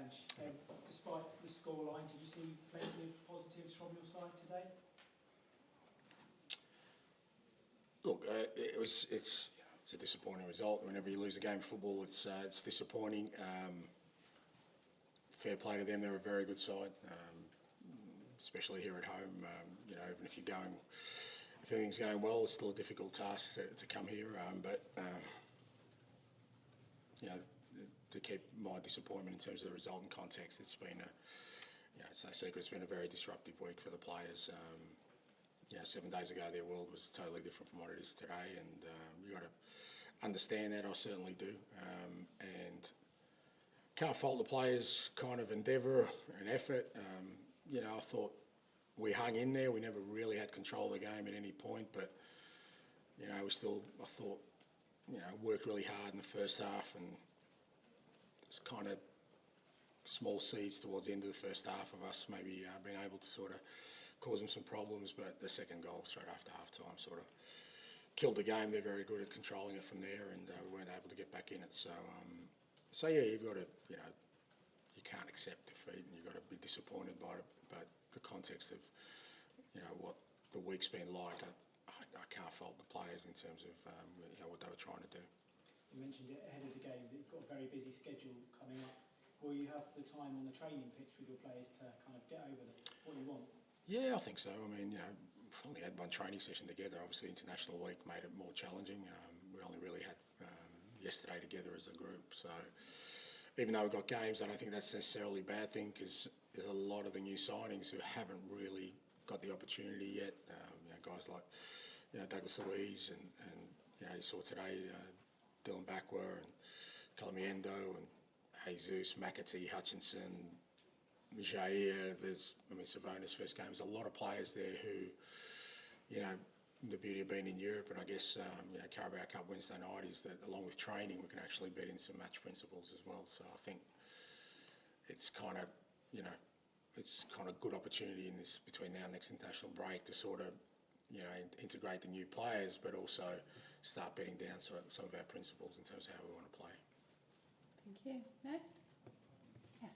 Ange. Despite the scoreline, did you see plenty of positives from your side today? Look, it's a disappointing result. Whenever you lose a game of football, it's disappointing. Fair play to them; they're a very good side, especially here at home. Even if if everything's going well, it's still a difficult task to come here. To keep my disappointment in terms of the result in context, it's been it's no secret. It's been a very disruptive week for the players. 7 days ago, their world was totally different from what it is today, and you got to understand that. I certainly do, and can't fault the players' kind of endeavour and effort. I thought we hung in there. We never really had control of the game at any point, but we still, I thought, worked really hard in the first half, and it's kind of small seeds towards the end of the first half of us maybe being able to sort of cause them some problems, but the second goal straight after half-time sort of killed the game. They're very good at controlling it from there, and we weren't able to get back in it. So you've got to, you can't accept defeat, and you've got to be disappointed by it. But the context of, what the week's been like, I can't fault the players in terms of what they were trying to do. You mentioned it ahead of the game that you've got a very busy schedule coming up. Will you have the time on the training pitch with your players to kind of get over what you want? Yeah, I think so. I mean, we've only had one training session together. Obviously, International Week made it more challenging. We only really had yesterday together as a group. So even though we've got games, I don't think that's necessarily a bad thing, because there's a lot of the new signings who haven't really got the opportunity yet. Guys like Douglas Luiz and you saw today Dylan Backwar and Calamiendo and Jesus, McAtee, Hutchinson, Jair. Savona's first game. There's a lot of players there who, the beauty of being in Europe, and I guess Carabao Cup Wednesday night is that along with training, we can actually bet in some match principles as well. So I think it's kind of, it's kind of good opportunity in this between now and next international break to sort of, integrate the new players, but also start betting down some of our principles in terms of how we want to play. Thank you. Next. Yes.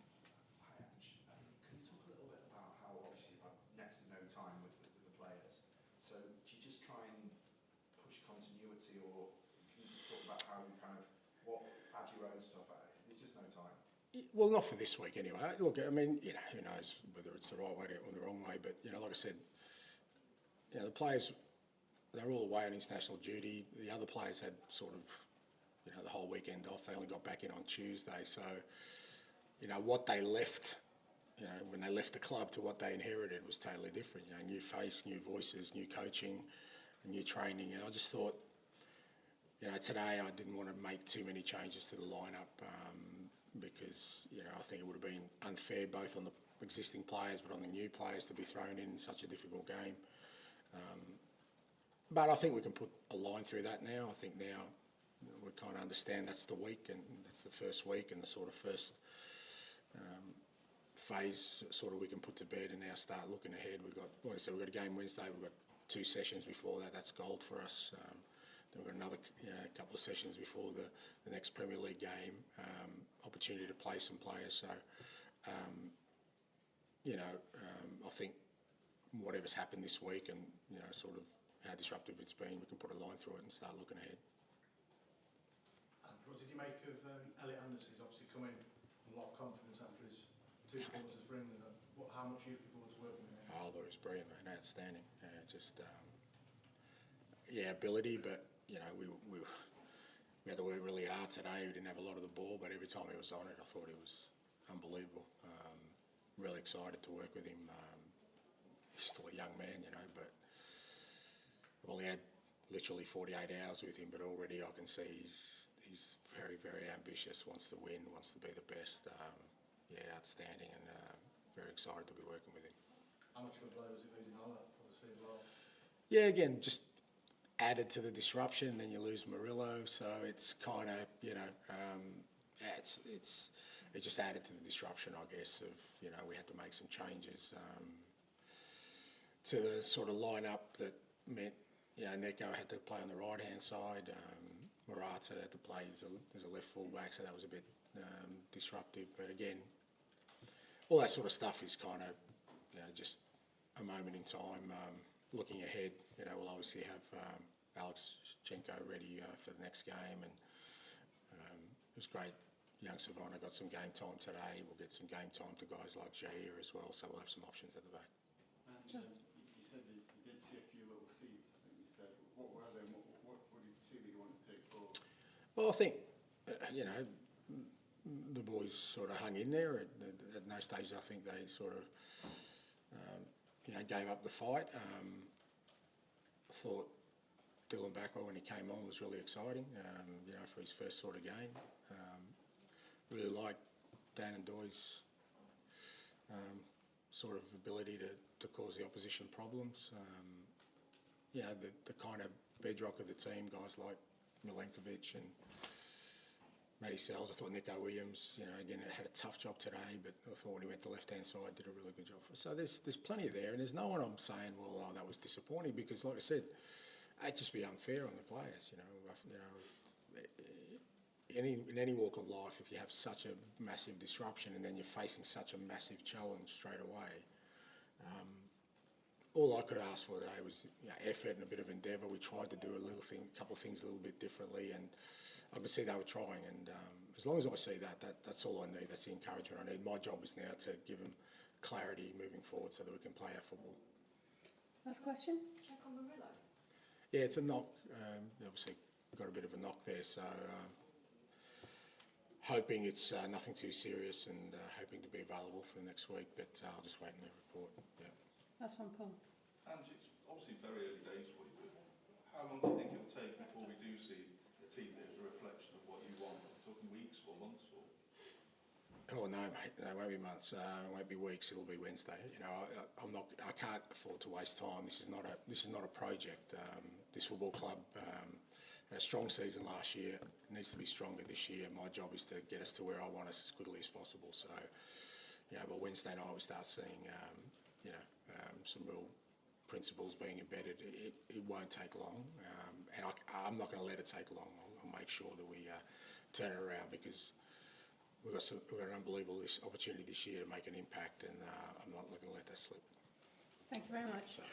Hi, Ange. Can you talk a little bit about how obviously you've had next to no time with the players? So do you just try and push continuity, or can you just talk about how you kind of add your own stuff? There's just no time. Well, not for this week anyway. Look, I mean, who knows whether it's the right way or the wrong way, but like I said, the players, they're all away on international duty. The other players had sort of, the whole weekend off. They only got back in on Tuesday. So, what they left, when they left the club to what they inherited was totally different. New face, new voices, new coaching, new training. And I just thought, today I didn't want to make too many changes to the lineup because, I think it would have been unfair both on the existing players but on the new players to be thrown in such a difficult game. But I think we can put a line through that now. I think now we kind of understand that's the week, and that's the first week, and the sort of first phase sort of we can put to bed and now start looking ahead. We've got, like I said, we've got a game Wednesday. We've got 2 sessions before that. That's gold for us. Then we've got another couple of sessions before the next Premier League game. Opportunity to play some players. So, I think whatever's happened this week and, sort of how disruptive it's been, we can put a line through it and start looking ahead. And what did you make of Elliot Anderson? He's obviously come in with a lot of confidence after his 2 performances for England. How much are you looking forward to working with him? Oh, that was brilliant, man. Outstanding. Ability, but, we had to work really hard today. We didn't have a lot of the ball, but every time he was on it, I thought he was unbelievable. Really excited to work with him. He's still a young man, but I've only had literally 48 hours with him, but already I can see he's very, very ambitious, wants to win, wants to be the best. Outstanding, and very excited to be working with him. How much of a blow was it losing Ola, obviously, as well? Yeah, again, just added to the disruption. Then you lose Murillo, so it's kind of, it just added to the disruption, I guess, of, we had to make some changes to the sort of lineup that meant, Neko had to play on the right-hand side, Morata had to play as a left full-back, so that was a bit disruptive. But again, all that sort of stuff is kind of, you know, just a moment in time. Looking ahead, you know, we'll obviously have Alex Chenko ready for the next game, and it was great. Young Savannah got some game time today. We'll get some game time to guys like Jair as well, so we'll have some options at the back. And you said that you did see a few little seeds, I think you said. What were they, and what did you see that you wanted to take forward? Well, I think, you know, the boys sort of hung in there. At no stage I think they sort of, you know, gave up the fight. I thought Dylan Backwell, when he came on, was really exciting, you know, for his first sort of game. Really liked Dan and Doy's sort of ability to cause the opposition problems. You know, the kind of bedrock of the team, guys like Milenkovic and Matty Sells. I thought Nico Williams, you know, again, had a tough job today, but I thought when he went to left-hand side, did a really good job for us. So there's plenty there, and there's no one I'm saying, well, oh, that was disappointing, because like I said, it'd just be unfair on the players, you know. In any walk of life, if you have such a massive disruption and then you're facing such a massive challenge straight away, all I could ask for today was, you know, effort and a bit of endeavour. We tried to do a couple of things a little bit differently, and I could see they were trying. And as long as I see that's all I need. That's the encouragement I need. My job is now to give them clarity moving forward so that we can play our football. Last question. Check on Murillo. Yeah, it's a knock. Obviously got a bit of a knock there, so hoping it's nothing too serious, and hoping to be available for next week, but I'll just wait on the report. Yeah. Last one, Paul. Ange, it's obviously very early days for you, but how long do you think it will take before we do see a team that is a reflection of what you want? Are we talking weeks or months? Or? Oh no, mate, no, it won't be months. It won't be weeks. It'll be Wednesday. You know, I'm not. I can't afford to waste time. This is not a project. This football club had a strong season last year. It needs to be stronger this year. My job is to get us to where I want us as quickly as possible. So, you know, by Wednesday night we start seeing, you know, some real principles being embedded. It won't take long, and I'm not going to let it take long. I'll make sure that we turn it around, because we've got an unbelievable opportunity this year to make an impact, and I'm not going to let that slip. Thank you very much. So.